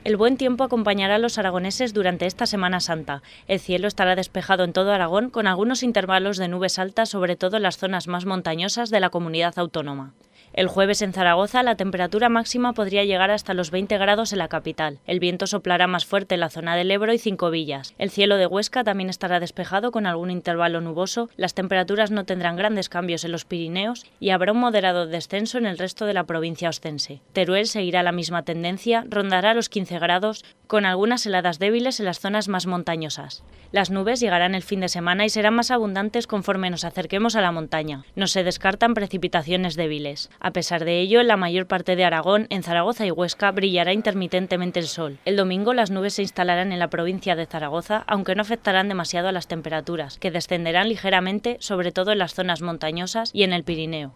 El buen tiempo acompañará a los aragoneses durante esta Semana Santa. El cielo estará despejado en todo Aragón, con algunos intervalos de nubes altas, sobre todo en las zonas más montañosas de la comunidad autónoma. El jueves en Zaragoza la temperatura máxima podría llegar hasta los 20 grados en la capital. El viento soplará más fuerte en la zona del Ebro y Cinco Villas. El cielo de Huesca también estará despejado con algún intervalo nuboso. Las temperaturas no tendrán grandes cambios en los Pirineos y habrá un moderado descenso en el resto de la provincia ostense. Teruel seguirá la misma tendencia, rondará los 15 grados, con algunas heladas débiles en las zonas más montañosas. Las nubes llegarán el fin de semana y serán más abundantes conforme nos acerquemos a la montaña. No se descartan precipitaciones débiles. A pesar de ello, en la mayor parte de Aragón, en Zaragoza y Huesca, brillará intermitentemente el sol. El domingo las nubes se instalarán en la provincia de Zaragoza, aunque no afectarán demasiado a las temperaturas, que descenderán ligeramente, sobre todo en las zonas montañosas y en el Pirineo.